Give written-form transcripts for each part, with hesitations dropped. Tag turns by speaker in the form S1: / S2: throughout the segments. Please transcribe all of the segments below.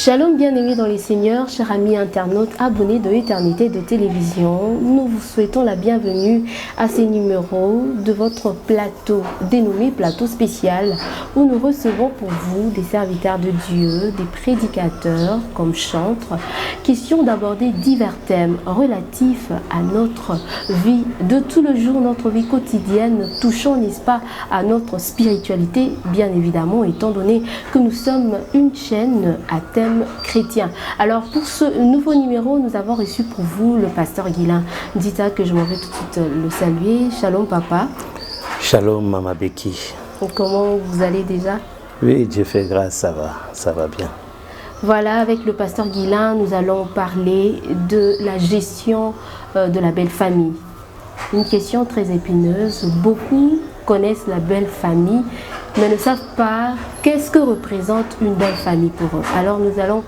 S1: Shalom bien-aimés dans les seigneurs, chers amis internautes, abonnés de Éternité de Télévision. Nous vous souhaitons la bienvenue à ces numéros de votre plateau, dénommé plateau spécial, où nous recevons pour vous des serviteurs de Dieu, des prédicateurs comme chantres, question d'aborder divers thèmes relatifs à notre vie de tout le jour, notre vie quotidienne, touchant, n'est-ce pas, à notre spiritualité, bien évidemment, étant donné que nous sommes une chaîne à thème chrétien. Alors pour ce nouveau numéro, nous avons reçu pour vous le pasteur Guilain. Dites-à que je m'en vais tout de suite le saluer. Shalom papa.
S2: Shalom Mama Becky.
S1: Comment vous allez déjà?
S2: Oui, Dieu fait grâce, ça va bien.
S1: Voilà, avec le pasteur Guilain, nous allons parler de la gestion de la belle famille. Une question très épineuse. Beaucoup connaissent la belle famille, mais ne savent pas qu'est-ce que représente une belle famille pour eux. Alors nous allons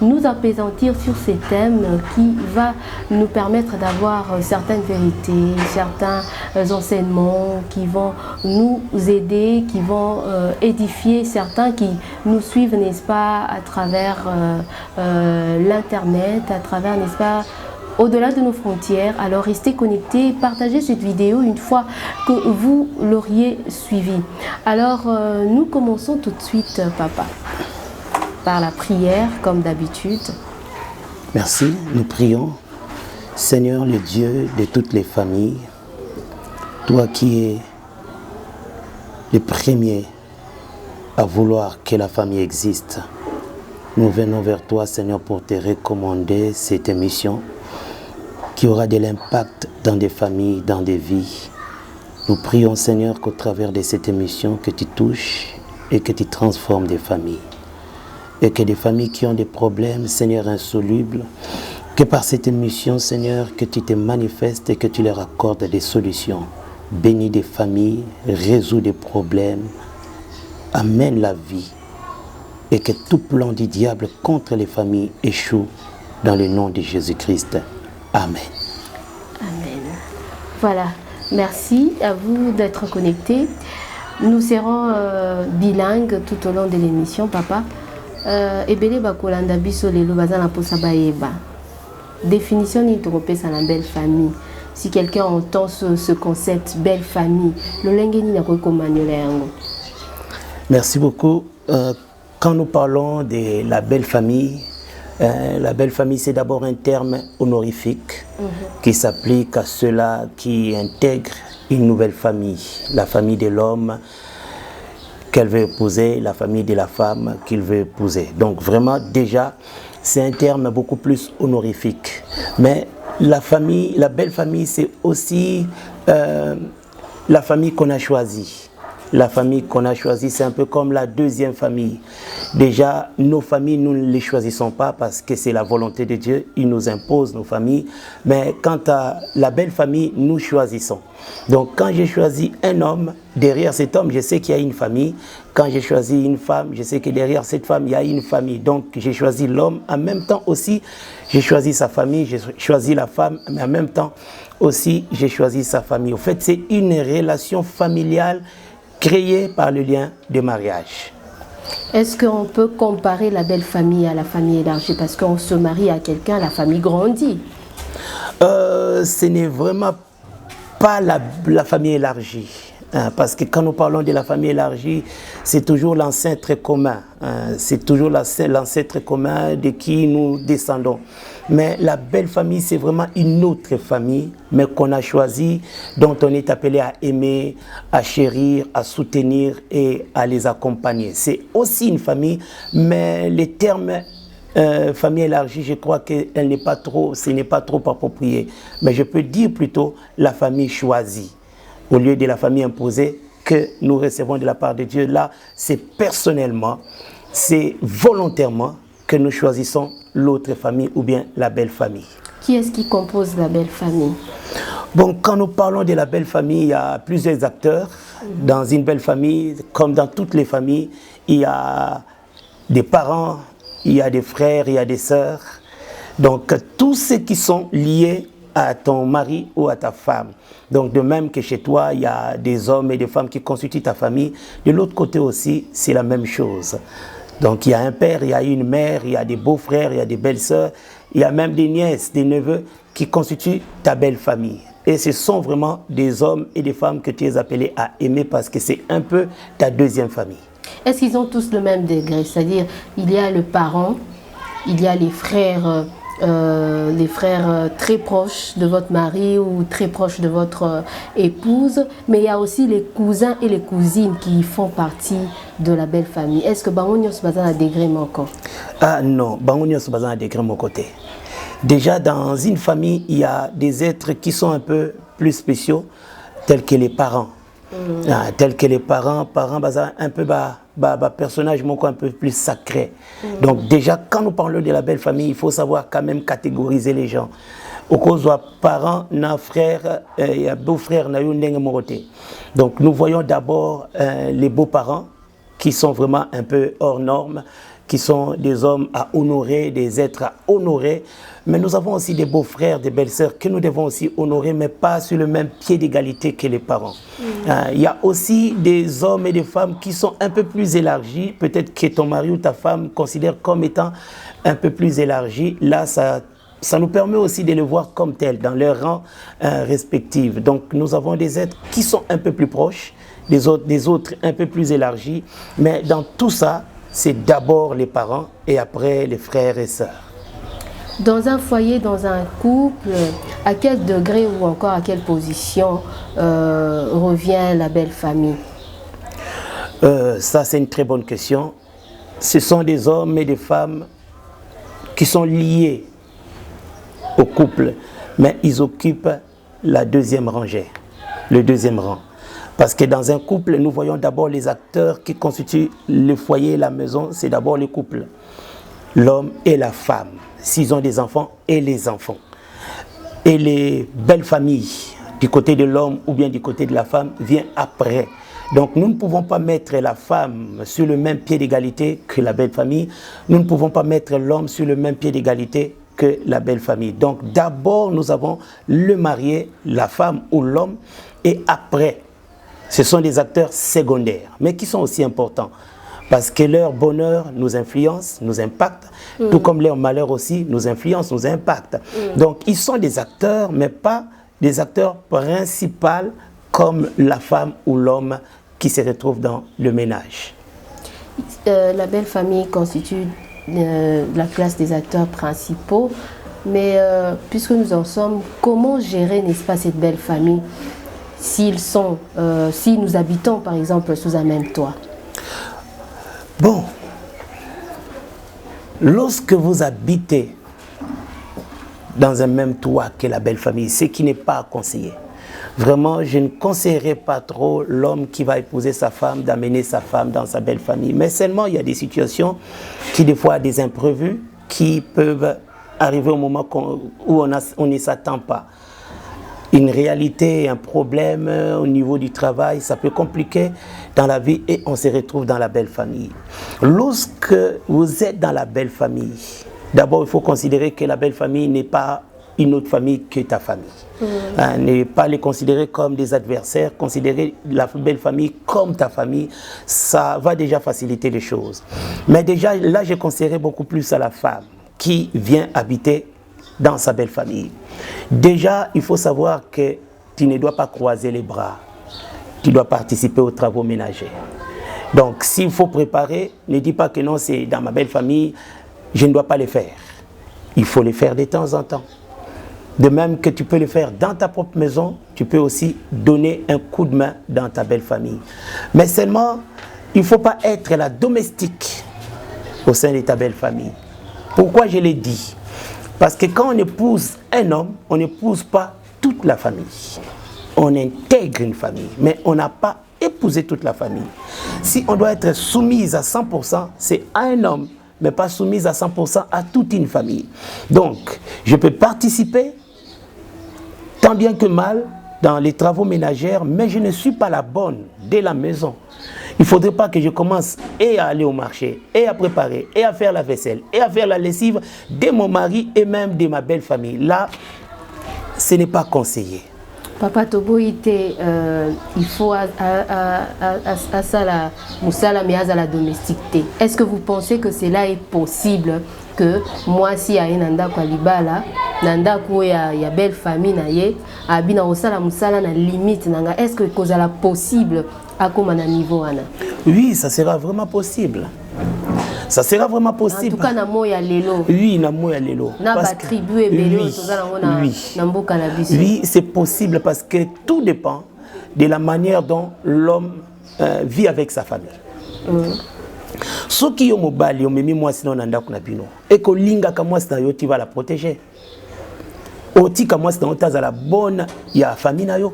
S1: nous apaisantir sur ces thèmes qui va nous permettre d'avoir certaines vérités, certains enseignements qui vont nous aider, qui vont édifier certains qui nous suivent, n'est-ce pas, à travers l'internet, à travers, n'est-ce pas, au-delà de nos frontières. Alors restez connectés, partagez cette vidéo une fois que vous l'auriez suivie. Alors nous commençons tout de suite, papa, par la prière comme d'habitude.
S2: Merci, nous prions. Seigneur le Dieu de toutes les familles, toi qui es le premier à vouloir que la famille existe, nous venons vers toi, Seigneur, pour te recommander cette émission qui aura de l'impact dans des familles, dans des vies. Nous prions, Seigneur, qu'au travers de cette émission, que tu touches et que tu transformes des familles. Et que des familles qui ont des problèmes, Seigneur, insolubles, que par cette émission, Seigneur, que tu te manifestes et que tu leur accordes des solutions. Bénis des familles, résous des problèmes, amène la vie. Et que tout plan du diable contre les familles échoue dans le nom de Jésus-Christ. Amen.
S1: Amen. Voilà, merci à vous d'être connectés. Nous serons bilingues tout au long de l'émission, papa. Ebele bakolanda biso lelo bazana posa baeba. Définition ni tropesa na belle famille. Si quelqu'un entend ce concept belle famille, le lengeni na ko manyola yango.
S2: Merci beaucoup. Quand nous parlons de la belle famille, c'est d'abord un terme honorifique qui s'applique à ceux-là qui intègrent une nouvelle famille, la famille de l'homme qu'elle veut épouser, la famille de la femme qu'il veut épouser. Donc vraiment, déjà, c'est un terme beaucoup plus honorifique. Mais la famille, la belle famille, c'est aussi la famille qu'on a choisie. La famille qu'on a choisie, c'est un peu comme la deuxième famille. Déjà, nos familles, nous ne les choisissons pas parce que c'est la volonté de Dieu. Il nous impose nos familles. Mais quant à la belle famille, nous choisissons. Donc, quand j'ai choisi un homme, derrière cet homme, je sais qu'il y a une famille. Quand j'ai choisi une femme, je sais que derrière cette femme, il y a une famille. Donc, j'ai choisi l'homme. En même temps aussi, j'ai choisi sa famille, j'ai choisi la femme. Mais en même temps aussi, j'ai choisi sa famille. En fait, c'est une relation familiale créé par le lien de mariage.
S1: Est-ce qu'on peut comparer la belle famille à la famille élargie? Parce qu'on se marie à quelqu'un, la famille grandit.
S2: Ce n'est vraiment pas la famille élargie. Parce que quand nous parlons de la famille élargie, c'est toujours l'ancêtre commun. C'est toujours l'ancêtre commun de qui nous descendons. Mais la belle famille, c'est vraiment une autre famille, mais qu'on a choisie, dont on est appelé à aimer, à chérir, à soutenir et à les accompagner. C'est aussi une famille, mais les termes famille élargie, je crois que ce n'est pas trop approprié. Mais je peux dire plutôt la famille choisie, au lieu de la famille imposée que nous recevons de la part de Dieu. Là, c'est personnellement, c'est volontairement que nous choisissons l'autre famille ou bien la belle famille.
S1: Qui est-ce qui compose la belle famille?
S2: Bon, quand nous parlons de la belle famille, il y a plusieurs acteurs. Dans une belle famille, comme dans toutes les familles, il y a des parents, il y a des frères, il y a des sœurs. Donc, tous ceux qui sont liés à ton mari ou à ta femme. Donc, de même que chez toi, il y a des hommes et des femmes qui constituent ta famille. De l'autre côté aussi, c'est la même chose. Donc il y a un père, il y a une mère, il y a des beaux-frères, il y a des belles-sœurs, il y a même des nièces, des neveux qui constituent ta belle famille. Et ce sont vraiment des hommes et des femmes que tu es appelé à aimer parce que c'est un peu ta deuxième famille.
S1: Est-ce qu'ils ont tous le même degré? C'est-à-dire, il y a le parent, il y a les frères très proches de votre mari ou très proches de votre épouse, mais il y a aussi les cousins et les cousines qui font partie de la belle famille. Est-ce que Bangonio se base à degré manquant?
S2: Ah non, Bangonio se base à degré mon côté. Déjà, dans une famille, il y a des êtres qui sont un peu plus spéciaux, tels que les parents. Tels que les parents, un peu personnage un peu plus sacré. Donc déjà, quand nous parlons de la belle famille, il faut savoir quand même catégoriser les gens. Au cause de parents, na frère, il y a beau-frère, na yon moroté. Donc nous voyons d'abord les beaux-parents qui sont vraiment un peu hors normes, qui sont des hommes à honorer, des êtres à honorer. Mais nous avons aussi des beaux-frères, des belles-sœurs que nous devons aussi honorer, mais pas sur le même pied d'égalité que les parents. Il y a aussi des hommes et des femmes qui sont un peu plus élargis, peut-être que ton mari ou ta femme considère comme étant un peu plus élargis. Là, ça nous permet aussi de les voir comme tels, dans leur rang respectif. Donc nous avons des êtres qui sont un peu plus proches, des autres un peu plus élargis, mais dans tout ça, c'est d'abord les parents et après les frères et sœurs.
S1: Dans un foyer, dans un couple, à quel degré ou encore à quelle position revient la belle famille?
S2: Ça, c'est une très bonne question. Ce sont des hommes et des femmes qui sont liés au couple, mais ils occupent la deuxième rangée, le deuxième rang. Parce que dans un couple, nous voyons d'abord les acteurs qui constituent le foyer et la maison, c'est d'abord le couple. L'homme et la femme, s'ils ont des enfants et les enfants. Et les belles familles, du côté de l'homme ou bien du côté de la femme, viennent après. Donc nous ne pouvons pas mettre la femme sur le même pied d'égalité que la belle famille. Nous ne pouvons pas mettre l'homme sur le même pied d'égalité que la belle famille. Donc d'abord, nous avons le marié, la femme ou l'homme, et après, ce sont des acteurs secondaires, mais qui sont aussi importants. Parce que leur bonheur nous influence, nous impacte, tout comme leur malheur aussi nous influence, nous impacte. Donc ils sont des acteurs, mais pas des acteurs principaux comme la femme ou l'homme qui se retrouve dans le ménage.
S1: La belle famille constitue la classe des acteurs principaux, mais puisque nous en sommes, comment gérer, n'est-ce pas, cette belle famille si nous habitons par exemple sous un même toit?
S2: Bon, lorsque vous habitez dans un même toit que la belle famille, ce qui n'est pas conseillé. Vraiment, je ne conseillerais pas trop l'homme qui va épouser sa femme d'amener sa femme dans sa belle famille. Mais seulement, il y a des situations qui, des fois, des imprévus qui peuvent arriver au moment où on ne s'attend pas. Une réalité, un problème au niveau du travail, ça peut compliquer dans la vie et on se retrouve dans la belle famille. Lorsque vous êtes dans la belle famille, d'abord il faut considérer que la belle famille n'est pas une autre famille que ta famille. Ne pas les considérer comme des adversaires, considérer la belle famille comme ta famille, ça va déjà faciliter les choses. Mais déjà là, je conseillerais beaucoup plus à la femme qui vient habiter dans sa belle famille. Déjà, il faut savoir que tu ne dois pas croiser les bras. Tu dois participer aux travaux ménagers. Donc, s'il faut préparer, ne dis pas que non, c'est dans ma belle famille, je ne dois pas les faire. Il faut les faire de temps en temps. De même que tu peux le faire dans ta propre maison, tu peux aussi donner un coup de main dans ta belle famille. Mais seulement, il ne faut pas être la domestique au sein de ta belle famille. Pourquoi je l'ai dit? Parce que quand on épouse un homme, on n'épouse pas toute la famille. On intègre une famille, mais on n'a pas épousé toute la famille. Si on doit être soumise à 100%, c'est à un homme, mais pas soumise à 100% à toute une famille. Donc, je peux participer, tant bien que mal, dans les travaux ménagers, mais je ne suis pas la bonne de la maison. Il ne faudrait pas que je commence et à aller au marché, et à préparer, et à faire la vaisselle, et à faire la lessive de mon mari et même de ma belle famille. Là, ce n'est pas conseillé.
S1: Papa Toboite, il faut à ça la moussala mais à la domesticité. Est-ce que vous pensez que cela est possible que moi si à nanda kwa libala nanda ko ya belle famille na ye abina osala moussala na limite nanga, est-ce que cause la possible à comme na niveau ana?
S2: Oui, ça sera vraiment possible. Ça sera vraiment possible.
S1: En tout cas, na moya lelo.
S2: Oui, na moya lelo.
S1: Na ba tribu et belo na mboka na biso.
S2: Oui, c'est possible parce que tout dépend de la manière dont l'homme vit avec sa famille. Ce qui est mobile, on met moi sinon nanda kuna bino. Et que linga ka moi sinon tu vas la protéger. Oti ka moi sinon ta za la bonne ya famille na yo.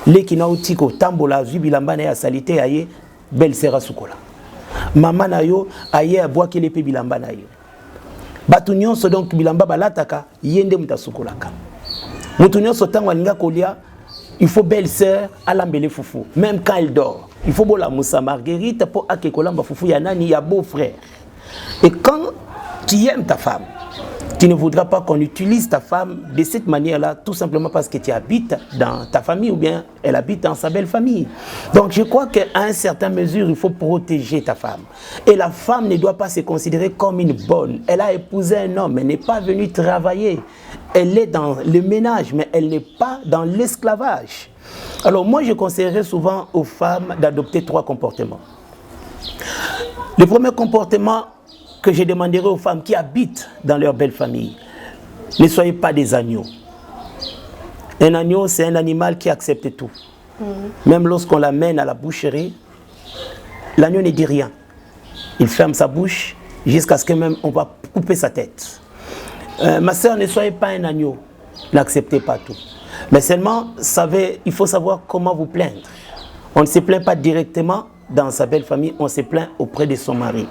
S2: Leki na oti ko tambola zubilamba na ya salité aye belle sera sukola. Maman na yo aye aboa kele pe bilamba na yo. Batu nyonso donc bilamba balataka yende mutasukolaka. Mutu nyonso tango alinga kolia, il faut belle sœur alambele foufou même quand elle dort. Il faut bola moussa marguerite pour akekolamba foufou ya nani ya beau frère. Et quand tu aimes ta femme, tu ne voudras pas qu'on utilise ta femme de cette manière-là, tout simplement parce que tu habites dans ta famille ou bien elle habite dans sa belle famille. Donc je crois qu'à une certaine mesure, il faut protéger ta femme. Et la femme ne doit pas se considérer comme une bonne. Elle a épousé un homme, elle n'est pas venue travailler. Elle est dans le ménage, mais elle n'est pas dans l'esclavage. Alors moi, je conseillerais souvent aux femmes d'adopter 3 comportements. Le premier comportement que je demanderai aux femmes qui habitent dans leur belle famille, ne soyez pas des agneaux. Un agneau, c'est un animal qui accepte tout. Même lorsqu'on l'amène à la boucherie, l'agneau ne dit rien. Il ferme sa bouche jusqu'à ce que même on va couper sa tête. Ma soeur, ne soyez pas un agneau. N'acceptez pas tout. Mais seulement, il faut savoir comment vous plaindre. On ne se plaint pas directement dans sa belle famille, on se plaint auprès de son mari.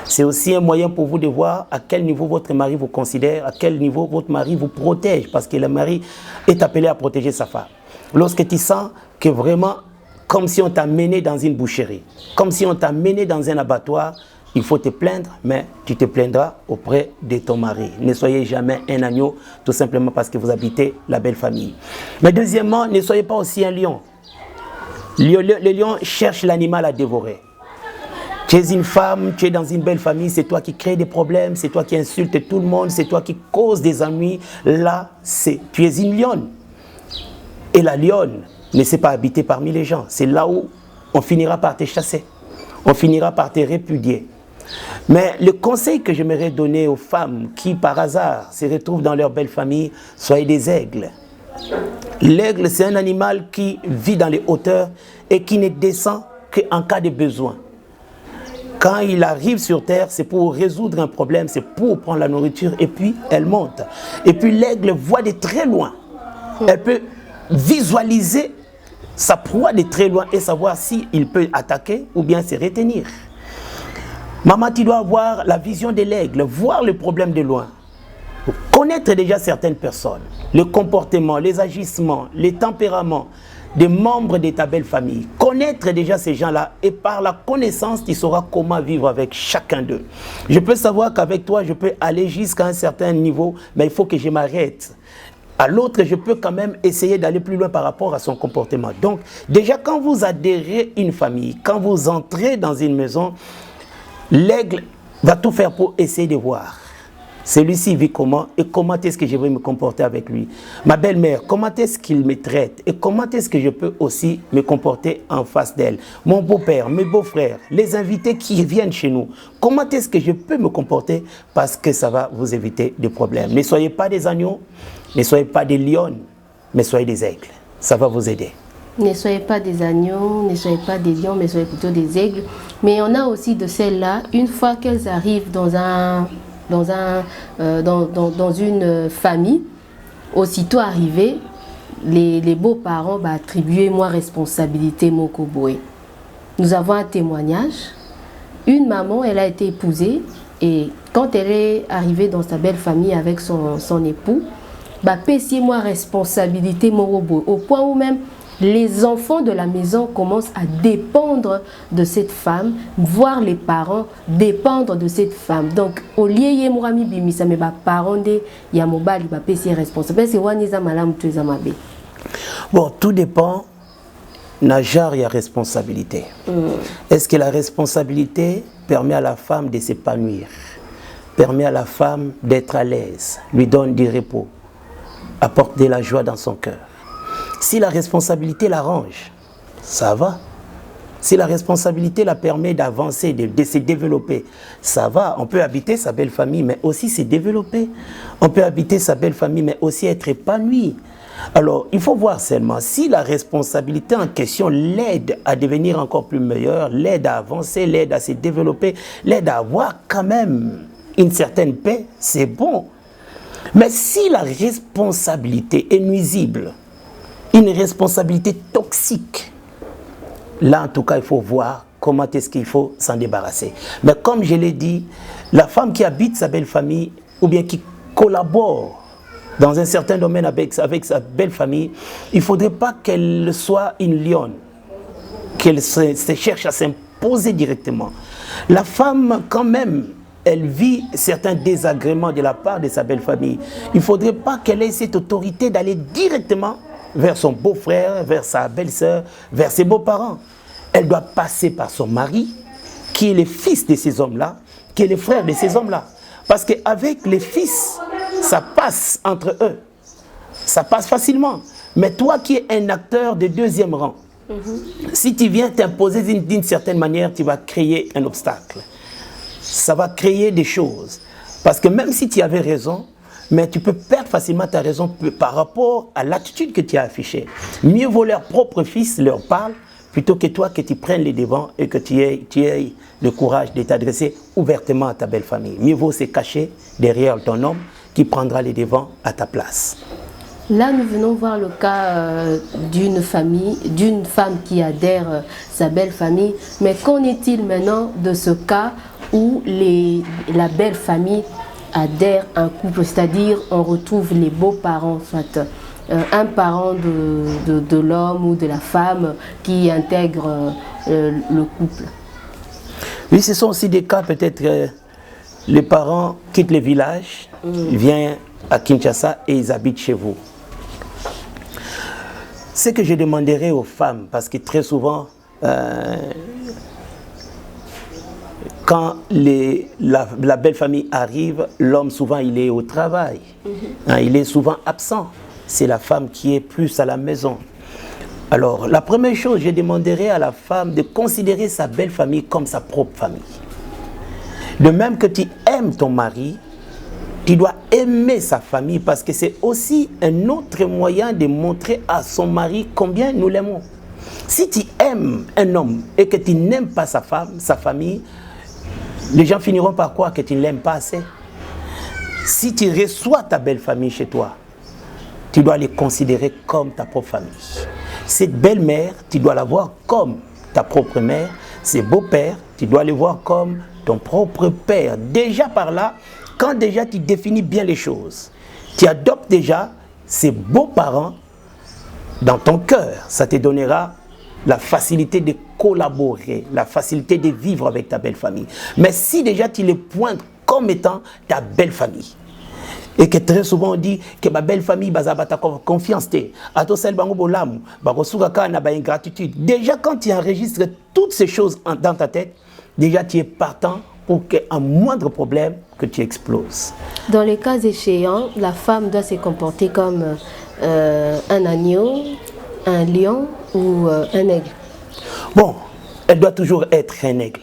S2: C'est aussi un moyen pour vous de voir à quel niveau votre mari vous considère, à quel niveau votre mari vous protège, parce que le mari est appelé à protéger sa femme. Lorsque tu sens que vraiment, comme si on t'a mené dans une boucherie, comme si on t'a mené dans un abattoir, il faut te plaindre, mais tu te plaindras auprès de ton mari. Ne soyez jamais un agneau, tout simplement parce que vous habitez la belle famille. Mais deuxièmement, ne soyez pas aussi un lion. Le lion cherche l'animal à dévorer. Tu es une femme, tu es dans une belle famille, c'est toi qui crée des problèmes, c'est toi qui insultes tout le monde, c'est toi qui cause des ennuis. Là, tu es une lionne. Et la lionne ne sait pas habiter parmi les gens. C'est là où on finira par te chasser. On finira par te répudier. Mais le conseil que j'aimerais donner aux femmes qui, par hasard, se retrouvent dans leur belle famille, soyez des aigles. L'aigle, c'est un animal qui vit dans les hauteurs et qui ne descend qu'en cas de besoin. Quand il arrive sur terre, c'est pour résoudre un problème, c'est pour prendre la nourriture et puis elle monte. Et puis l'aigle voit de très loin. Elle peut visualiser sa proie de très loin et savoir s'il peut attaquer ou bien se retenir. Maman, tu dois avoir la vision de l'aigle, voir le problème de loin. Connaître déjà certaines personnes, le comportement, les agissements, les tempéraments des membres de ta belle famille. Connaître déjà ces gens-là et par la connaissance, tu sauras comment vivre avec chacun d'eux. Je peux savoir qu'avec toi, je peux aller jusqu'à un certain niveau, mais il faut que je m'arrête. À l'autre, je peux quand même essayer d'aller plus loin par rapport à son comportement. Donc, déjà, quand vous adhérez à une famille, quand vous entrez dans une maison, l'aigle va tout faire pour essayer de voir. Celui-ci vit comment et comment est-ce que je vais me comporter avec lui. Ma belle-mère, comment est-ce qu'il me traite et comment est-ce que je peux aussi me comporter en face d'elle. Mon beau-père, mes beaux-frères, les invités qui viennent chez nous, comment est-ce que je peux me comporter parce que ça va vous éviter des problèmes. Ne soyez pas des agneaux, ne soyez pas des lions, mais soyez des aigles. Ça va vous aider.
S1: Ne soyez pas des agneaux, ne soyez pas des lions, mais soyez plutôt des aigles. Mais on a aussi de celles-là, une fois qu'elles arrivent dans une famille, aussitôt arrivés, les beaux-parents attribuer moi responsabilité Mokoboé. Nous avons un témoignage. Une maman, elle a été épousée et quand elle est arrivée dans sa belle famille avec son époux, payez moi responsabilité Mokoboé, au point où même les enfants de la maison commencent à dépendre de cette femme, voir les parents dépendre de cette femme. Donc, au lieu de mourami bimisa, mais parents de yamobali, c'est responsable. C'est waniza malam tu zamabe.
S2: Bon, tout dépend. Najar, il y a responsabilité. Est-ce que la responsabilité permet à la femme de s'épanouir, permet à la femme d'être à l'aise, lui donne du repos, apporte de la joie dans son cœur? Si la responsabilité l'arrange, ça va. Si la responsabilité la permet d'avancer, de se développer, ça va. On peut habiter sa belle famille, mais aussi se développer. On peut habiter sa belle famille, mais aussi être épanoui. Alors, il faut voir seulement si la responsabilité en question l'aide à devenir encore plus meilleur, l'aide à avancer, l'aide à se développer, l'aide à avoir quand même une certaine paix, c'est bon. Mais si la responsabilité est nuisible, une responsabilité toxique, là, en tout cas, il faut voir comment est-ce qu'il faut s'en débarrasser. Mais comme je l'ai dit, la femme qui habite sa belle famille ou bien qui collabore dans un certain domaine avec sa belle famille, il ne faudrait pas qu'elle soit une lionne, qu'elle se cherche à s'imposer directement. La femme, quand même, elle vit certains désagréments de la part de sa belle famille. Il ne faudrait pas qu'elle ait cette autorité d'aller directement vers son beau-frère, vers sa belle-sœur, vers ses beaux-parents. Elle doit passer par son mari, qui est le fils de ces hommes-là, qui est le frère de ces hommes-là. Parce qu'avec les fils, ça passe entre eux. Ça passe facilement. Mais toi qui es un acteur de deuxième rang, si tu viens t'imposer d'une certaine manière, tu vas créer un obstacle. Ça va créer des choses. Parce que même si tu avais raison, mais tu peux perdre facilement ta raison par rapport à l'attitude que tu as affichée. Mieux vaut leur propre fils leur parle, plutôt que toi que tu prennes les devants et que tu aies le courage de t'adresser ouvertement à ta belle famille. Mieux vaut se cacher derrière ton homme qui prendra les devants à ta place.
S1: Là, nous venons voir le cas d'une famille, d'une femme qui adhère sa belle famille. Mais qu'en est-il maintenant de ce cas où la belle famille adhère un couple, c'est-à-dire on retrouve les beaux-parents, soit un parent de l'homme ou de la femme qui intègre le couple?
S2: Oui, ce sont aussi des cas, peut-être, les parents quittent le village, ils viennent à Kinshasa et ils habitent chez vous. Ce que je demanderais aux femmes, parce que très souvent, quand la belle famille arrive, l'homme souvent il est au travail, il est souvent absent. C'est la femme qui est plus à la maison. Alors, la première chose, je demanderais à la femme de considérer sa belle famille comme sa propre famille. De même que tu aimes ton mari, tu dois aimer sa famille parce que c'est aussi un autre moyen de montrer à son mari combien nous l'aimons. Si tu aimes un homme et que tu n'aimes pas sa femme, sa famille, les gens finiront par croire que tu ne l'aimes pas assez. Si tu reçois ta belle famille chez toi, tu dois les considérer comme ta propre famille. Cette belle-mère, tu dois la voir comme ta propre mère. Ces beaux-pères, tu dois les voir comme ton propre père. Déjà par là, quand déjà tu définis bien les choses, tu adoptes déjà ces beaux-parents dans ton cœur. Ça te donnera la facilité de collaborer, la facilité de vivre avec ta belle famille. Mais si déjà tu les pointes comme étant ta belle famille, et que très souvent on dit que ma belle famille bazabata confiance ingratitude. Déjà quand tu enregistres toutes ces choses dans ta tête, déjà tu es partant pour qu'un moindre problème que tu exploses.
S1: Dans les cas échéants, la femme doit se comporter comme un agneau, un lion ou un aigle.
S2: Bon, elle doit toujours être un aigle.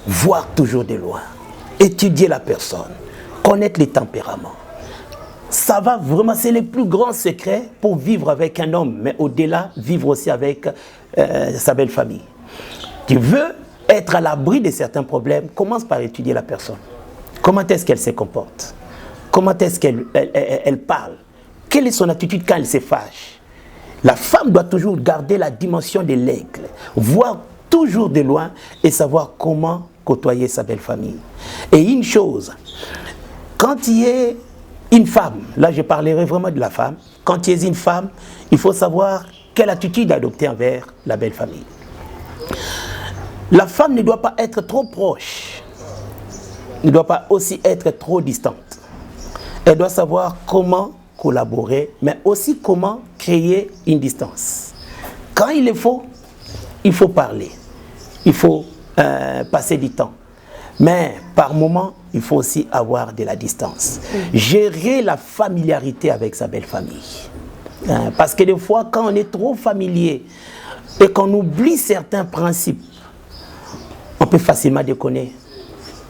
S2: Voir toujours de loin. Étudier la personne. Connaître les tempéraments. Ça va vraiment, c'est le plus grand secret pour vivre avec un homme, mais au-delà, vivre aussi avec sa belle famille. Tu veux être à l'abri de certains problèmes, commence par étudier la personne. Comment est-ce qu'elle se comporte? Comment est-ce qu'elle parle? Quelle est son attitude quand elle se fâche? La femme doit toujours garder la dimension de l'aigle, voir toujours de loin et savoir comment côtoyer sa belle famille. Et une chose, quand tu es une femme, là je parlerai vraiment de la femme, quand tu es une femme, il faut savoir quelle attitude adopter envers la belle famille. La femme ne doit pas être trop proche, ne doit pas aussi être trop distante. Elle doit savoir comment collaborer, mais aussi comment créer une distance. Quand il faut parler. Il faut passer du temps. Mais par moment, il faut aussi avoir de la distance. Gérer la familiarité avec sa belle famille. Parce que des fois, quand on est trop familier et qu'on oublie certains principes, on peut facilement déconner.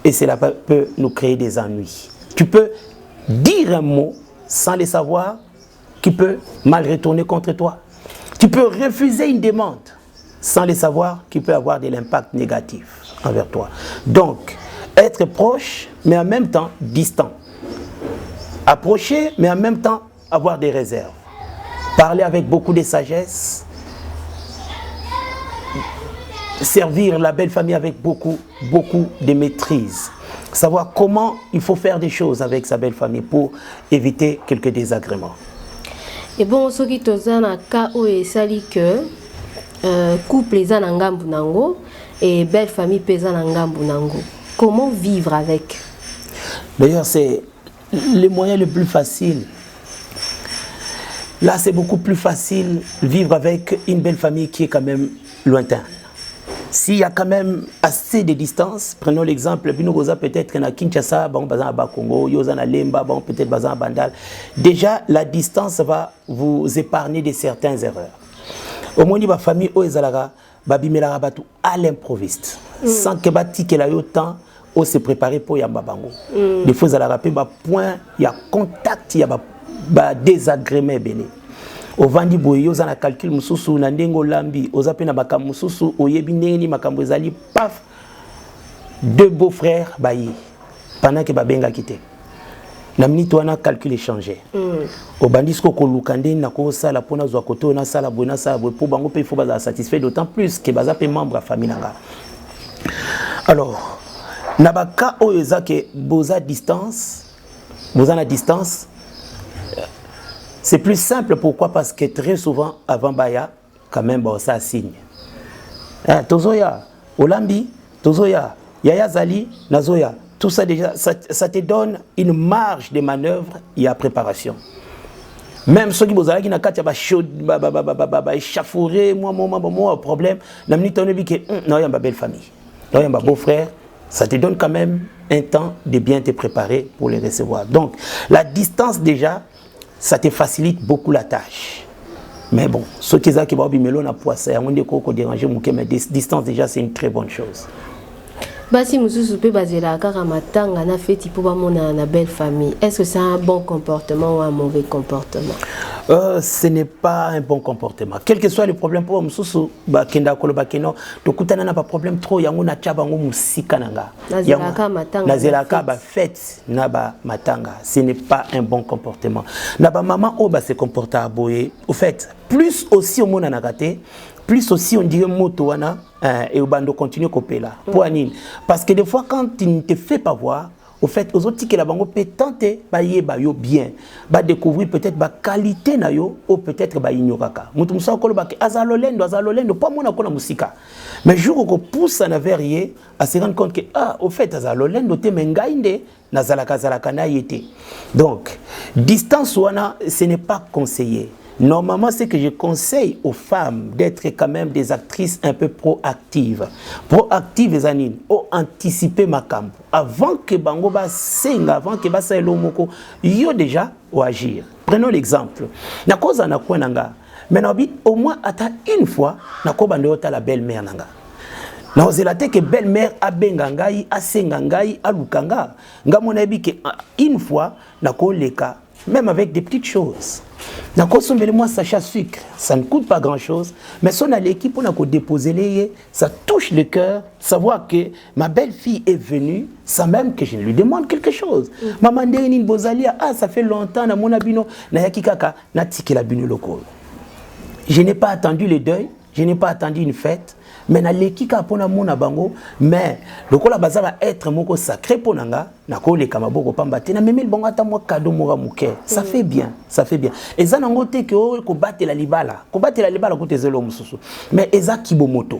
S2: Et cela peut nous créer des ennuis. Tu peux dire un mot sans le savoir qui peut mal retourner contre toi. Tu peux refuser une demande sans le savoir qui peut avoir de l'impact négatif envers toi. Donc, être proche, mais en même temps distant. Approcher, mais en même temps avoir des réserves. Parler avec beaucoup de sagesse. Servir la belle famille avec beaucoup de maîtrise. Savoir comment il faut faire des choses avec sa belle famille pour éviter quelques désagréments.
S1: Et bon, ce qui est dans cas où il s'agit que couple les anangambu nango et belle famille pesa nangambu nango. Comment vivre avec?
S2: D'ailleurs, c'est le moyen le plus facile. Là, c'est beaucoup plus facile vivre avec une belle famille qui est quand même lointaine. S'il y a quand même assez de distance, prenons l'exemple, peut-être à Kinshasa, à Congo, à Lemba, peut-être à Bandal. Déjà, la distance va vous épargner de certaines erreurs. Au moins, la famille, à l'improviste, sans que il ait autant de se préparer pour Yamba Bango. Des fois, il y a point, il y a contact, il y a désagrément. Au vandi boye oza na calcul mususu na ndengo lambi oza pe na makambo mususu oyebi ndenge makambo ezali paf deux beaux-frères bayi pendant que babenga kité na minute wana calcul échangé au bandisko ko lukande na ko sala pona zwa koto na sala bona sala pour bango pe faut baza satisfait d'autant plus que baza pe membre à famille nanga. Alors na baka oza ke boza distance boza na distance. C'est plus simple, pourquoi? Parce que très souvent, avant Baya, quand même, bon, ça signe. Tozoya, Olambi, Tozoya, Yaya Zali, Nazoya, tout ça déjà, ça te donne une marge de manœuvre et à préparation. Même ceux qui vous avez chaud, échafouré, moi, problème, la minute on dit que non, il y a ma belle famille, non, il y a ma beau-frère, ça te donne quand même un temps de bien te préparer pour les recevoir. Donc, la distance déjà, ça te facilite beaucoup la tâche. Mais bon, ceux qui ont dit que na poisson, on dit qu'on dérange, mais distance déjà c'est une très bonne chose.
S1: Basi mususu pe bazela kaka matanga na feti pour ba mona na belle famille. Est-ce que c'est un bon comportement ou un mauvais comportement?
S2: Ce n'est pas un bon comportement. Quel que soit le problème pour mususu ba kenda koloba keno, to kutana na pas problème trop yango na tchaba ngo musika nanga.
S1: Nazelaka matanga.
S2: Nazelaka ba fête na ba matanga. Ce n'est pas un bon comportement. Na ba maman o ba se comporta boye. Au fait, plus aussi au mona na gâté, plus aussi on dirait moto wana et au bando continue couper là. Pour Anine. Parce que des fois quand tu ne te fais pas voir, au fait aux autres qui la bango peut tenter ba yo bien, ba découvrir peut-être ba qualité na yo ou peut-être ba ignoraka. Mutu musa ko ba azalolendo pas mona ko na musika. Mais jour ko pousse na verrier à se rendre compte que au fait azalolendo te mengainde na zalaka na yete. Donc distance wana ce n'est pas conseillé. Normalement, c'est que je conseille aux femmes d'être quand même des actrices un peu proactives. Proactives, les anines, ou anticiper ma camp. Avant que Bango ba senga, avant que ba sa elomoko, yo déjà ou agir. Prenons l'exemple. Na cause na kwa nanga. Mais au moins attends une fois, na ko bando ta la belle-mère nanga. Na ozelate que belle-mère a bengangai, a sengangai, a lukanga. Nga mona bi que une fois na ko leka, même avec des petites choses. Na consommer moi sachet sucre, ça ne coûte pas grand-chose, mais si on a l'équipe on a qu'à déposer les, ça touche le cœur, savoir que ma belle-fille est venue sans même que je lui demande quelque chose. Maman Ndeni Bozalia, ça fait longtemps na mon abino na yakikaka na tiki la bino local. Je n'ai pas attendu le deuil, je n'ai pas attendu une fête. Mais na lekika pona mona bango mais lokola baza va être moko sacré ponanga na ko le kamaboko pamba te na memel bango ata mo cadeau mora muke ça fait bien et ça nango te que ko battre la libala ko tezelo mususu mais eza kibomoto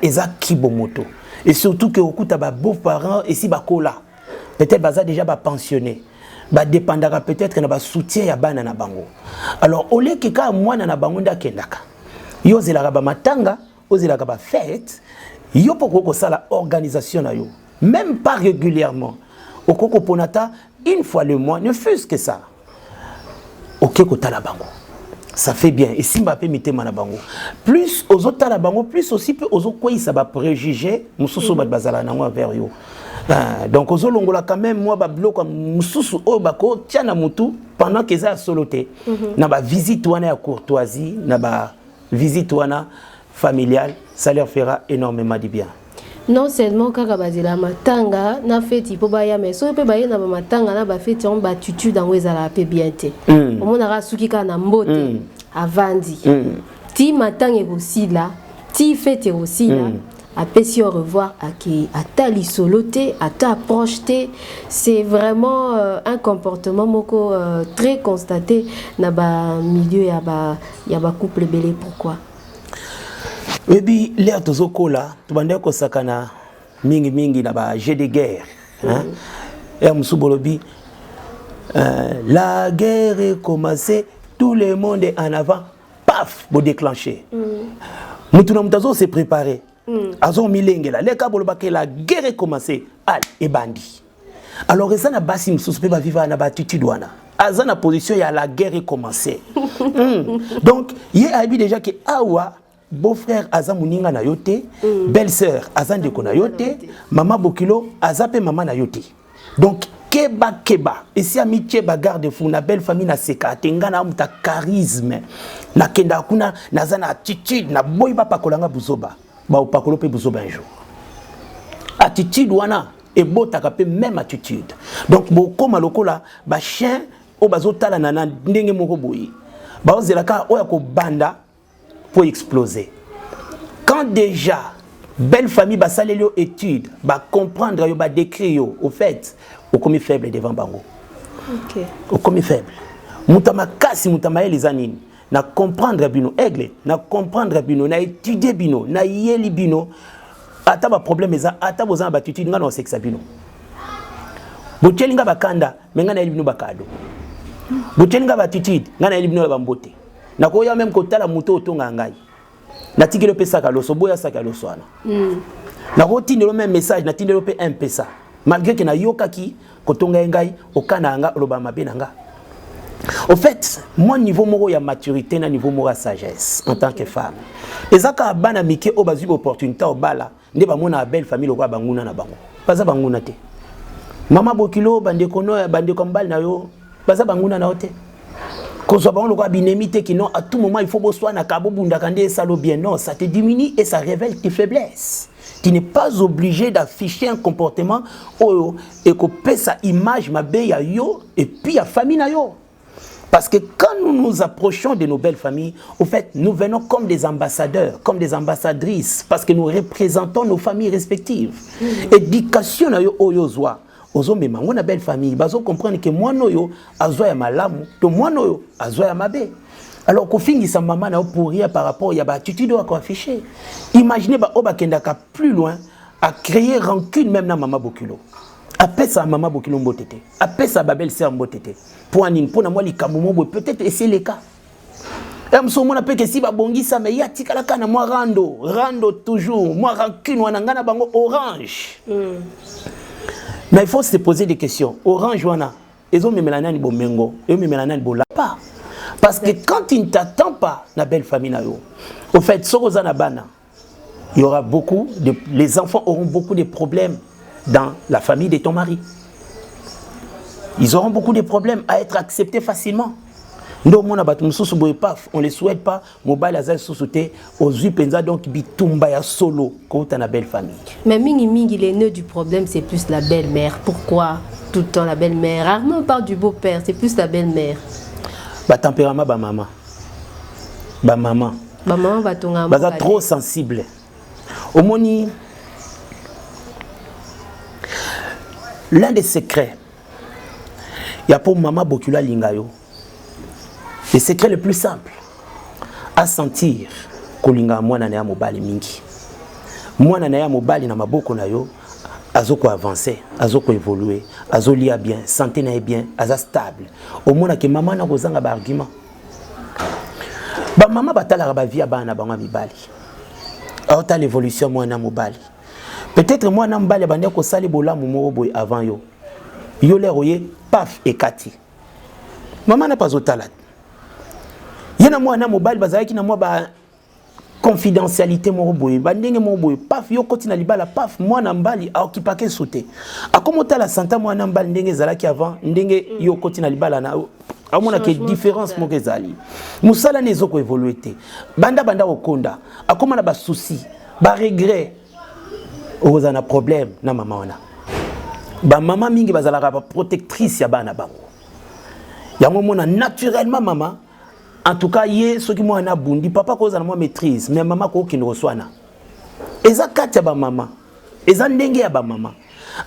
S2: eza kibomoto et surtout que okuta ba beaux parents et si bakola peut-être baza déjà ba pensionné ba dépendra peut-être na ba soutien ya bana na bango Alors au lieu que ka mwana na bango nda kendaka yo zelaka ba matanga ozelaka ba fête yo poko ko sala organisation na yo même pas régulièrement au koko ponata une fois le mois ne fût-ce que ça ok ko tala bango ça fait bien et si Mbappé mité mana bango plus aux autres tala bango plus aussi peu aux autres quoi ça va préjuger mususu ba bazala na vers yo. Donc aux longola quand même moi ba bloc mususu o bako tiana mutu pendant que ça soloté na ba visite wana ya courtoisie na ba visite wana familiale ça leur fera énormément du bien.
S1: Non seulement kaka bazela matanga na feti po ba ya mais so pe ba ye na ba matanga na ba feti on ba tutu dans ezala pe bien te o mona ra suki ka na mbote avandi ti matanga aussi là ti feti aussi là apesi au revoir aki atali soloté ata projeté c'est vraiment un comportement moko très constaté na ba milieu ya ba couple belé. Pourquoi?
S2: Et puis l'air tozokola tubande ko sakana mingi na ba jeu de guerre hein et musubolobi la guerre est commencée, tout le monde est en avant, paf pour déclencher mutuna mutazo s'est préparé azo milengela les kaboloba que la guerre est commencée al et bandi alors ça na basi mususu pe ba vivre na ba attitude wana azana position ya la guerre est commencée donc il a dit déjà que awa beau-frère aza muninga na yote belle-sœur aza ndeko na yote maman Bokilo aza pe maman na yote donc keba et si amitié bagarde fou na belle famille na seka tengana muta charisme na kenda kuna naza na attitude na boy ba pakolanga buzoba ba opakolo pe buzoba un jour attitude wana et botaka pe même attitude donc boko malokola ba chien o bazotala na ndenge moko boyi ba ozelaka oya ko banda pour exploser. Quand déjà belle famille va saler leur étude, va comprendre, va décrire au fait, au comme faible devant bango. OK. Au comme faible. Mutama kasi mutama les anines. Na comprendre bino aigle, na comprendre bino, na étudier bino, na yeli bino. Ata ba problème eza, ata bozana batitude nga na sexe bino. Bochelinga bakanda, menga na yeli bino bakado. Bochelinga batitude, nga na yeli bino ba mbote. Na koya même kotala muto otonga ngai na tikelo pesa ka loso boya saka loso ana na rotindelo même message na tindelo pe un pesa malgré que na yokaki kotonga ngai okana nga loba mabe nanga. Au fait moi niveau moko ya maturité na niveau moko ya sagesse en tant que femme ezaka bana mike o bazu opportunité o bala nde ba mona belle famille ko banguna na bango baza banguna te mama Bokilo bande kono bande kombal na yo baza banguna na hote qui non à tout moment il faut bossoir na kabo bunda kande salo bien non ça te diminue et ça révèle tes faiblesses. Tu n'es pas obligé d'afficher un comportement et que sa image ma ya yo et puis à famille na yo. Parce que quand nous nous approchons de nos belles familles, au fait, nous venons comme des ambassadeurs, comme des ambassadrices, parce que nous représentons nos familles respectives. Éducation na yo oyozwa. Ozo mema ngona belle famille bazo comprendre que moi noyo azo ya malamu to moi noyo azo ya mabe alors ko fingi sa maman na pour rien par rapport ya ba attitude ko afficher imaginez ba oba kendaka plus loin à créer rancune même na maman Bokilo après sa maman Bokilo mbotete après sa belle sœur mbotete pour anine pour na moi likamumo peut-être et c'est le cas et mso mona pe que si ba bongisa mais ya tikala kana moi rando toujours moi rancune wana ngana bango orange. Mais il faut se poser des questions. Orange wana, ils ont même la nani bomengo, ils ont même la nani bolapa. Parce que quand tu ne t'attends pas la belle famille na yo, au fait, sorozana bana, il y aura beaucoup de, les enfants auront beaucoup de problèmes dans la famille de ton mari. Ils auront beaucoup de problèmes à être acceptés facilement. Donc on ne les souhaite pas. Mobile azal sous-souté aux penza donc bitumba ya solo quand tu as une belle famille. Mais
S1: mingi les nœuds du problème c'est plus la belle-mère. Pourquoi tout le temps la belle-mère? Rarement on parle du beau-père, c'est plus la belle-mère.
S2: Ba tempérament ba maman. Ba maman.
S1: Ba maman va tonga.
S2: Ba trop sensible. Au moni l'un des secrets. Il y a pour maman Bokilo Lingayo. Le secret le plus simple à sentir kolinga mwana na ya mobali mingi. Mwana na ya mobali na maboko na yo azoko avancer, azoko évoluer, azolia bien, santé na bien, aza stable. Au mona ke maman na kozanga ba argument. ba mama batala ba vie bana bango mibali autant l'évolution moi na mobali peut-être moi na mobali bande ko sali bolamu moko boy avant yo le royer paf ekati maman n'a pas otala yena moi na mobile bazaki na moi ba confidentialité moko boy ba ndenge moko boy paf yo koti na libala paf moi na mbali akipake sauter akomota la santa moi na mbali ndenge zalaki avant ndenge yo koti na libala na amona ke différence moko ezali musala nezo ko évoluer te banda okonda akoma na ba souci ba regret ozana problème na mama wana ba mama mingi bazalaka ba protectrice ya bana bango yango mona naturellement maman en tout cas ye soki moi na bundi papa ko zana moi maîtrise mais maman ko ki ndoswana eza katia ba mama eza ndenge ya ba mama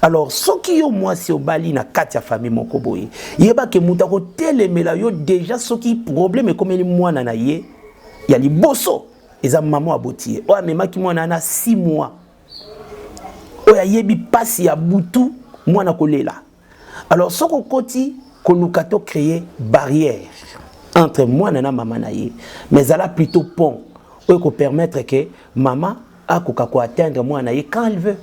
S2: alors soki yo moi si obali na katia famille moko boye yeba ke muta ko telemela yo déjà soki problème comme ni mwana na ye ya liboso eza maman abotie o mema ki mwana na 6 mois o ya yebi pasi ya butu mwana kolela alors soko koti kolukato créer barrière entre moi et maman naïe mais elle a plutôt pont pour permettre que maman a atteindre moi naïe quand elle veut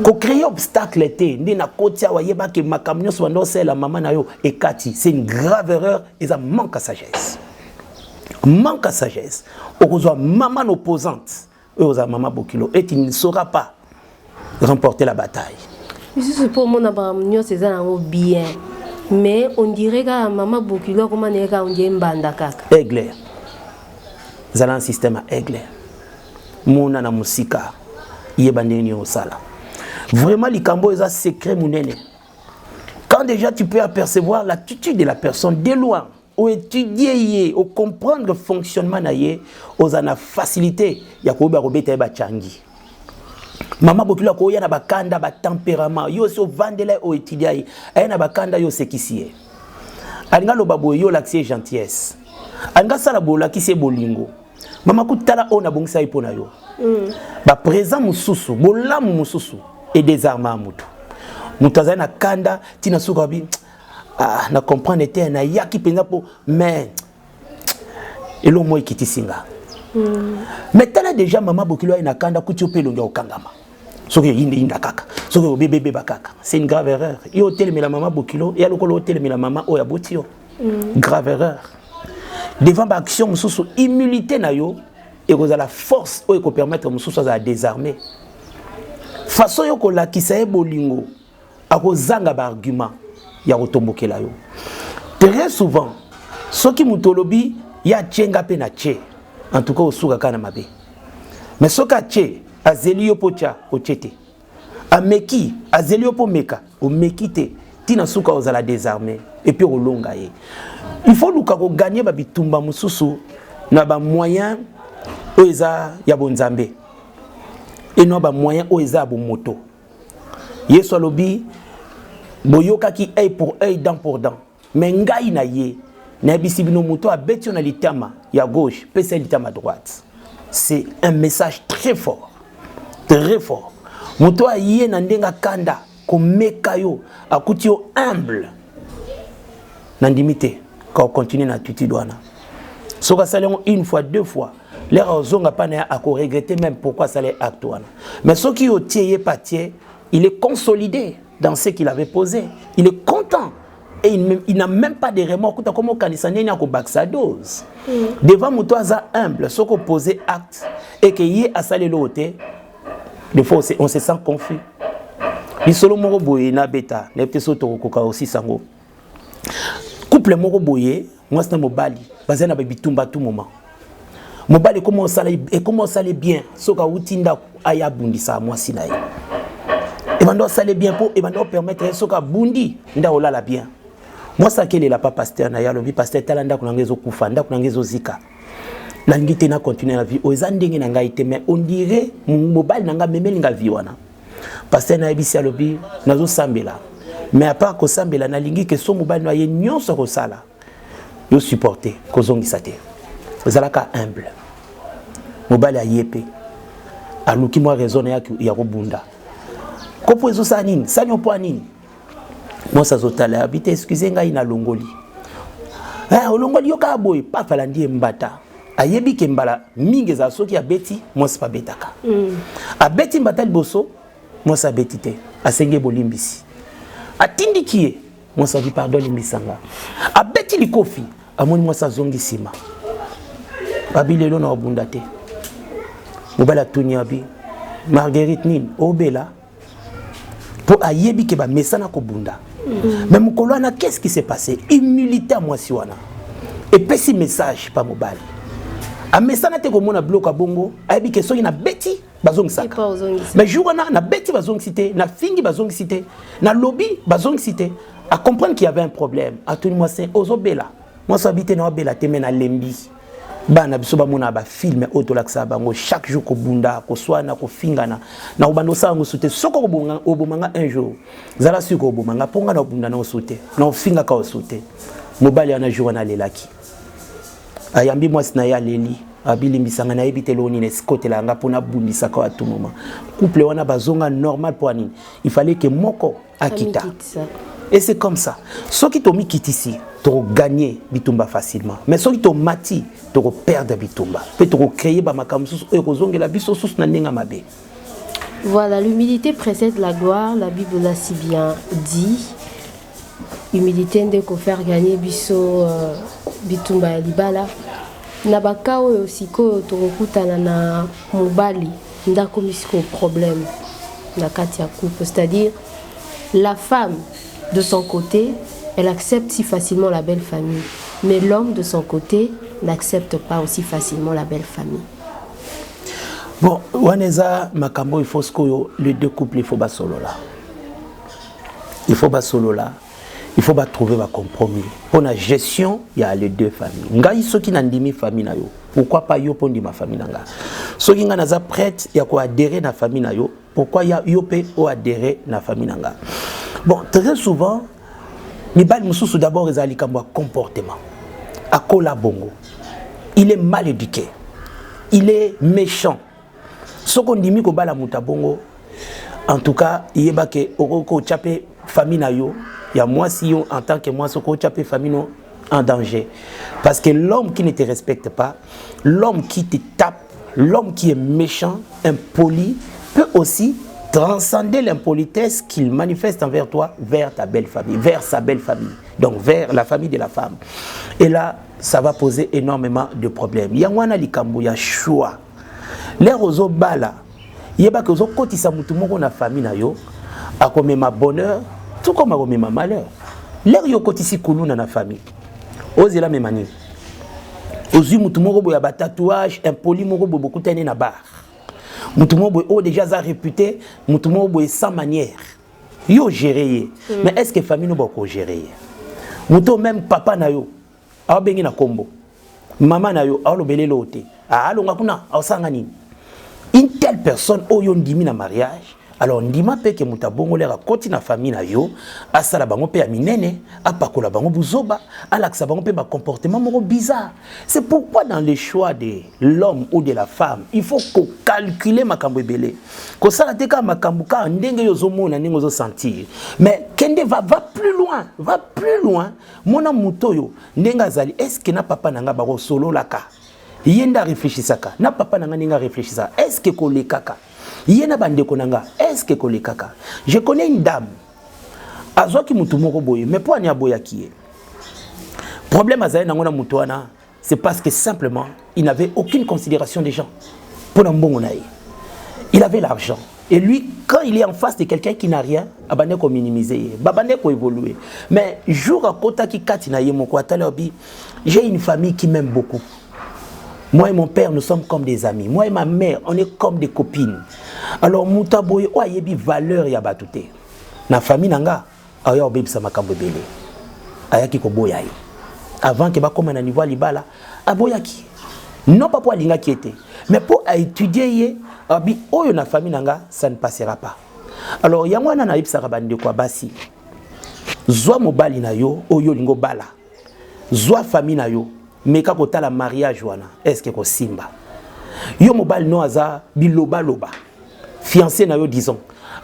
S2: ko créer obstacle té ndi na kotia wa yeba ke makamnyo so ndo la maman nayo et kati c'est une grave erreur et ça manque à sagesse okozwa maman opposante oza maman Bokilo et il ne saura pas remporter la bataille.
S1: C'est pour mon abamnyo c'est ça bien. Mais on dirait que maman Bokilo comment on dirait mbanda kaka.
S2: Aigle. Zala un système à aigle. Mona na musika yebandeni osala. Vraiment likambo eza secret munene. Quand déjà tu peux apercevoir l'attitude de la personne de loin, ou étudier ou comprendre le fonctionnement naie, ozana facilité ya ko ba robeta ba changi. Maman Bokilo ko yana bakanda ba tempérament yo so vandela o étudier ayana bakanda yo sekisie alinga lo babo yo l'accès gentillesse alinga sala bola ki se bolingo mama kutala ona bongisa ipona yo ba présent mususu bolamu mususu et désarmement mutu mutaza na kanda tina suka bi na comprendre était na yaki penza po mais elo mo ikitisinga mais tala déjà maman Bokilo ina kanda kuti opelonga okangama soki inda kaka soki bébé bakaka c'est une grave erreur yo télé la maman Bokilo et aloko télé la maman oya botio grave erreur devant ba action mususu humilité na yo et ko la force o ko permettre mususu à désarmer façon yo ko la kisaye bolingo akozanga ba argument ya kotombokela yo très souvent soki mutolobi ya tchenga pe na tche en tout cas osuka kana mabe mais soka tche azeli yo pocha ochete ameki azeli yo po meka o mekite tina suka ozala désarmé et puis olonga ye il faut luka ko gagner ba bitumba mususu na ba moyen oza ya bonzambe et non ba moyen oza bo moto yeso lobi boyoka ki œil pour œil dent pour dent mais ngai na ye na bisibino moto a betio na litama ya gauche pesa litama droite c'est un message très fort. Très fort. Moto a yé na ndenga kanda ko meka yo akuti yo humble. Nandimité quand on continue na attitude wana. Soka salon une fois deux fois, les ozonga pa na ako regretter même pourquoi ça les acte wana. Mais ce qui au tié patié, il est consolidé dans ce qu'il avait posé. Il est content et il n'a même pas de remords comme kanisa neni ako baksa dose. Devant moto aza humble, ce qu'on posé acte et que yé a salé l'autre. Des fois, on se sent confus. Les solo moro boye na beta, les petits soto koka aussi sango. Couple moro boye, moi c'est mobali, basé na bitumba tout moment. Mobali commence à aller bien, soka utinda aya bundi sa moi sinaï. Et maintenant ça allait bien pour et maintenant permettre soka bundi nda olala bien. Moi ça quel est la papa pasteur na ya lobi pasteur talanda kunangezo kufa nda kunangezo zika. La ngité na continuer la vie aux andingi na ngaité mais on dirait mobile nanga memeli nga vie wana parce que na ebisi alobi nazo sambela mais à part ko sambela na lingi que so mobile na ye nyonso ko sala yo supporter ko zongisa te zalaka humble mobile a yepé aluki moi raison ya ko bunda ko pozo sa nini sanyo po nini moi ça zotala habite excusez ngai na longoli olongoli yo ka boy pa falandi mbata ayebi kembala mingi za soki abeti mwasi pa betaka abeti mbatali boso mwasi abeti te asenge bolimbisi atindi kie mwasi abi pardon limbisanga abeti likofi amoni mwasi azongi sima babilelo na obunda te mobala tuni abi Marguerite nini obela po ayebi ke ba mesana ko bunda mais mukolo na qu'est-ce qui s'est passé humilité à mwasi wana et pesi message pa mobali a mesana te ko mona bloc a bongo ayebi ke soki na beti bazongi saka mais jour na beti bazongi cité na fingi bazongi cité na lobby bazongi cité à comprendre qu'il y avait un problème a tuni mwasi ozobela mwasi habité na obela te na lembi bana biso ba mona ba film autolaxa bango chaque jour ko bunda ko swana ko fingana na obando sango sute soko ko bonga obomanga un jour zala su ko obomanga ponga na bunda na sute na finga ka sute mobali ana jour na lelaki ayambi mwasi na ya leli abili mbisanga na ebite loni ne skotela nga pona bundisa ka tout moment couple wana bazonga normal pour ani il fallait que moko akita et c'est comme ça ceux qui t'ont mis kitisi to gagner bitumba facilement mais ceux qui t'ont mati to perdre bitumba peut to créer ba makamsu e kozongela biso sus na nenga mabe.
S1: Voilà, l'humilité précède la gloire, la Bible l'a si bien dit. Humilité ndé ko faire gagner biso bitumba libala na bakao aussi ko to kutana na mobali ndako misiko problème na kati ya couple, c'est-à-dire la femme de son côté, elle accepte si facilement la belle famille. Mais l'homme de son côté n'accepte pas aussi facilement la belle famille.
S2: Bon, Waneza, Makambo, il faut que les deux couples, il faut pas solo là. Il faut pas solo là. Il faut pas trouver un compromis. Pour la gestion, il y a les deux familles. Ngai ceux qui n'ont pas famille na yo. Pourquoi pas yo pour ma famille nanga. Ceux qui n'ont pas prête, il y a quoi adhérer à la famille na yo. Pourquoi ya yo pe o adhérer à la famille nanga. Bon, très souvent, Mibal Moussou d'abord ils ont un comportement. À Kola Bongo. Il est mal éduqué. Il est méchant. Ce qu'on dit que bala mutabongo, en tout cas, il y a que oko chapé famille na yo, il y a moi si yo en tant que moi soko chapé famille no en danger. Parce que l'homme qui ne te respecte pas, l'homme qui te tape, l'homme qui est méchant, impoli, peut aussi transcender l'impolitesse qu'il manifeste envers toi vers ta belle famille, vers sa belle famille, donc vers la famille de la femme. Et là, ça va poser énormément de problèmes. Il y a un likambo, il y a choix. Les roseaux bala, il y a que quand ils ont na famille na yo, a comme ma bonheur, tout comme a ma malheur. Les yo quand ici koulou na famille, osez la même année. Ozu mutumo bo ya tatouage, impoli mo bo beaucoup tene na bar. Mutumo bo déjà ça réputé, mutumo bo sans manière. Yo gérer. Mais est-ce que famille no boko gérer? Muto même papa na yo, a bengi na kombo. Maman na yo, a lo belelo ote. A lo ngakuna, a sanga nini? Une telle personne oyo ndimi na mariage, alors ndima pe ke mutabongo lera koti na famille na yo, asala bango pe ya minene, apakola bango buzoba, alaksa bango pe ba comportement moko bizarre. C'est pourquoi dans le choix de l'homme ou de la femme, il faut qu'on calcule makambo ebele. Ko sala te ka makambo ka ndenge yo zomona ndenge zo sentir. Mais kende va plus loin. Mona mutoyo ndenga zali est-ce que na papa nanga ba solo laka? Yenda réfléchissaka. Na papa nanga ninga réfléchissa. Est-ce que kole kaka? Yena bande konanga. Est-ce que kole kaka? Je connais une dame. Azoki mutu moko boye, mais pour anya boya qui est. Problème azaye nangona mutu wana, c'est parce que simplement il n'avait aucune considération des gens. Pour n'ambongo nae. Il avait l'argent. Et lui, quand il est en face de quelqu'un qui n'a rien, abane ko minimiser, babane ko évoluer. Mais jour à kota ki kati na ye moko atalobi, j'ai une famille qui m'aime beaucoup. Moi et mon père, nous sommes comme des amis. Moi et ma mère, on est comme des copines. Alors, Mouta Boye, oh, il y a des valeurs, il y a batouté. Na famille nanga, il y a des makambo belé. Ayaki ko boyaï. Avant que ba comme na niveau libala, a boyaki. Non pas pour linga qui était, mais pour étudier abi oh na famille nanga, ça ne passera pas. Alors, il y a moi na ibsa rabande kwa basi. Zwa mobali na yo, oyo lingo bala. Zwa famille na yo. Mais quand on a la mariage, est-ce que c'est simba? Yo mobile no aza biloba loba. Fiancé na yo disons.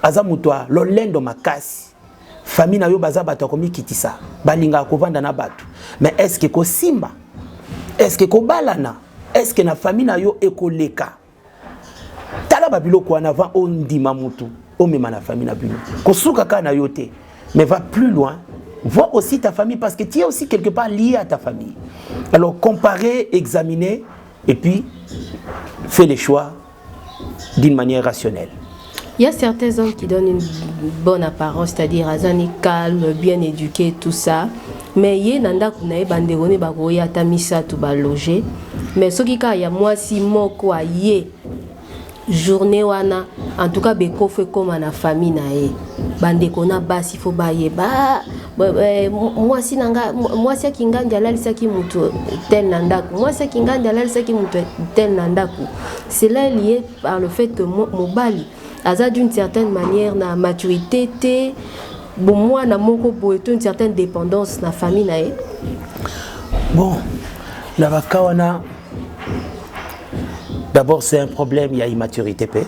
S2: Aza mutoa lolendo makasi. Famille na yo baza bato komi kitisa. Balinga kovanda na batu. Mais est-ce que c'est simba? Est-ce que c'est balana? est-ce que na famille na yo ekoleka tala babilo ko en avant on ndima mutu o mema na famille na bino kosuka ka na yo te mais va plus loin. Vois aussi ta famille parce que tu es aussi quelque part lié à ta famille. Alors comparer, examiner et puis fais les choix d'une manière rationnelle.
S1: Il y a certains hommes qui donnent une bonne apparence, c'est-à-dire Azani calme, bien éduqué, tout ça. Mais il y a des gens qui ont logé. Mais ce qui est, moi, si moko aye journée wana, en tout cas, beko fait comme na famille nae. Bande kona basi faut baye ba. Moi si nanga, moi si kinga ndalali saki mutu tel nandaku. Moi si kinga ndalali saki mutu tel nandaku. Cela est lié par le fait que mobali aza d'une certaine manière na maturité te bon moi na moko boeto une certaine dépendance na famille nae.
S2: Bon, la vakawana d'abord c'est un problème, il y a immaturité paix.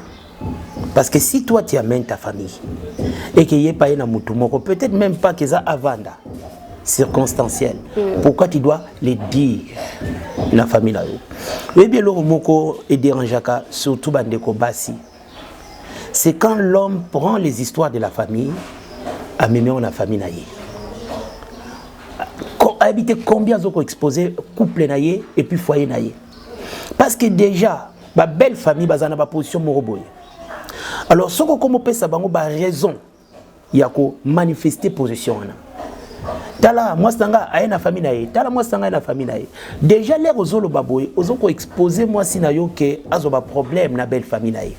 S2: Parce que si toi tu amènes ta famille et qu'il n'y ait pas un moutoumoko, peut-être même pas qu'ils a avanda circonstanciel. Pourquoi tu dois les dire la famille là? Et bien le moko et dérangeaka surtout bandeko basi. C'est quand l'homme prend les histoires de la famille à mener la famille naïe. Habiter combien d'autres exposés couple naïe et puis foyer naïe. Parce que déjà ma belle famille bazana ba position moroboy. Alors ce qu'on peut savoir ba raison il y a ko manifester position na. Tala moi sanga a na famille naïe. Tala moi sanga na famille naïe. Déjà les ozolo baboy ozoko exposer moi sinayo que azoba problème na belle famille naïe.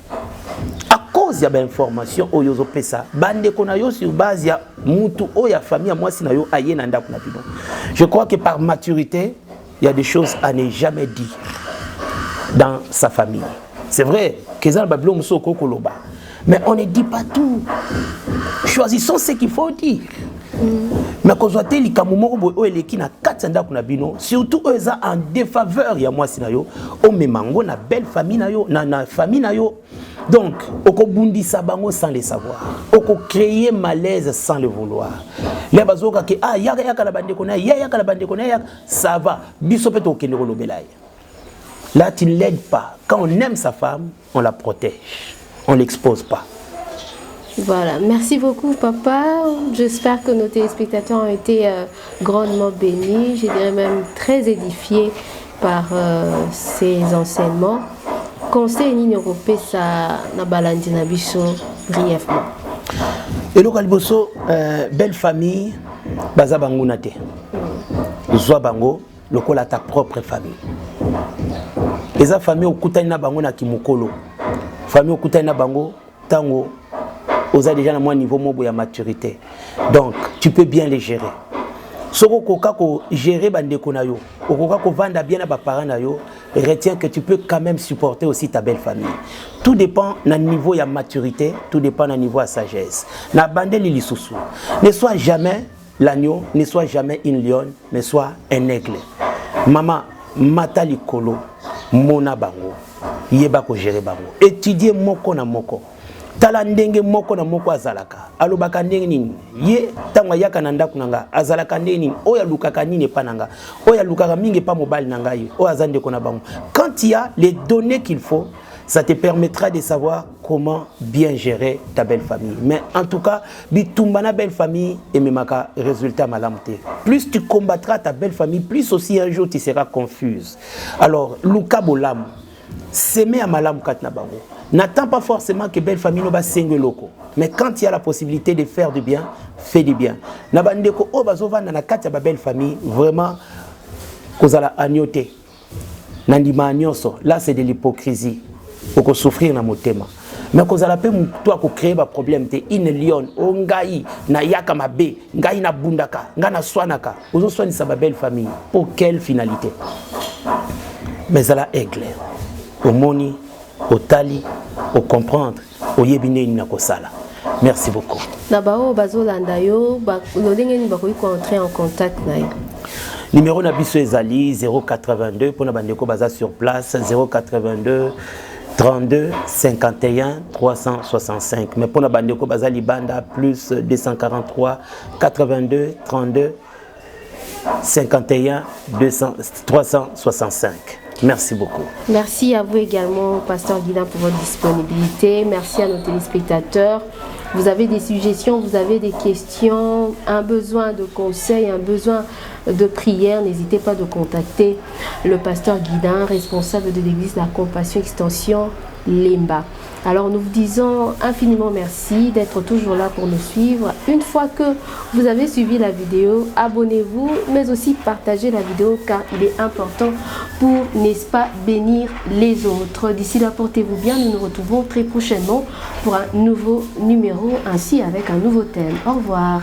S2: Il y a des informations au yozo pesa bande konayo sur base ya mutu o ya famille moi sinayo aye na ndaku na bino. Je crois que par maturité il y a des choses à ne jamais dire dans sa famille. C'est vrai que ça bablo muso kokoloba mais on ne dit pas tout. Choisissons ce qu'il faut dire. Mais quand on dit surtout eux en défaveur ya moi sinayo o memango na belle famille nayo na famille nayo. Donc, on peut bundi sabango sans le savoir. On peut créer malaise sans le vouloir. Les bazoka qui ah yaka la bande kona yaka la bande kona ça va. Bisopeto okendeko lobelay. Là tu ne l'aides pas. Quand on aime sa femme, on la protège. On l'expose pas.
S1: Voilà, merci beaucoup papa. J'espère que nos téléspectateurs ont été grandement bénis, je dirais même très édifiés par ces enseignements. Conseil ni européen ça na balandi na biso brièvement.
S2: Et le Kalboso belle famille baza bango na te. Zwa bango lokola ta propre famille. Eza famille okutani na bango na kimokolo. Famille okutani na bango tango oza déjà na moi niveau mobo ya maturité. Donc tu peux bien les gérer. Soko koka ko gérer bandeko na yo, okoka ko vanda bien na ba parents na yo, retiens que tu peux quand même supporter aussi ta belle famille. Tout dépend na niveau ya maturité, tout dépend na niveau à sagesse. Na bande li lisusu. Ne sois jamais l'agneau, ne sois jamais une lionne, mais sois un aigle. Maman mata likolo mona bango, yeba ko gérer bango. Étudier moko na moko. Tala ndenge moko na moko azalaka alobaka ndenge nini ye tanga yaka na ndaku nanga azalaka ndenge nini oya lukaka nini pa nanga oya lukaka mingi pa mobile nanga ye oya zande ko na bango. Quand il y a les données qu'il faut, ça te permettra de savoir comment bien gérer ta belle famille. Mais en tout cas bitumba na belle famille et memaka résultat malamte. Plus tu combattras ta belle famille, plus aussi un jour tu seras confuse. Alors luka bolam s'aimer à malam kat na bango. N'attends pas forcément que belle famille va s'engueuler loko. Mais quand il y a la possibilité de faire du bien, fais du bien. Nabandeko o bazova na kati ya belle famille vraiment kozala agnoté. Nandima nyonso, là c'est de l'hypocrisie. Oko souffrir na motema. Mais kozala pe toi ko créer ba problème te une lion o ngai na yaka mabe, ngai na bundaka, ngana swanaka. Ozo swani sa belle famille. Pour quelle finalité? Mais ça la aigle. Au moni, au tali, au comprendre, au yébine nakosala. Merci beaucoup.
S1: Nabao bazolanda yo, lolenge ni bakoki ko entrer en contact na yo.
S2: Numéro na biso ezali 082 pour na bandeko baza sur place 082 32 51 365. Mais pour na bandeko baza libanda plus 243 82 32 51 365. Merci beaucoup.
S1: Merci à vous également, Pasteur Guidin, pour votre disponibilité. Merci à nos téléspectateurs. Vous avez des suggestions, vous avez des questions, un besoin de conseils, un besoin de prière, n'hésitez pas de contacter le pasteur Guidin, responsable de l'église La Compassion Extension Lemba. Alors nous vous disons infiniment merci d'être toujours là pour nous suivre. Une fois que vous avez suivi la vidéo, abonnez-vous, mais aussi partagez la vidéo car il est important pour, n'est-ce pas, bénir les autres. D'ici là, portez-vous bien. Nous nous retrouvons très prochainement pour un nouveau numéro, ainsi avec un nouveau thème. Au revoir.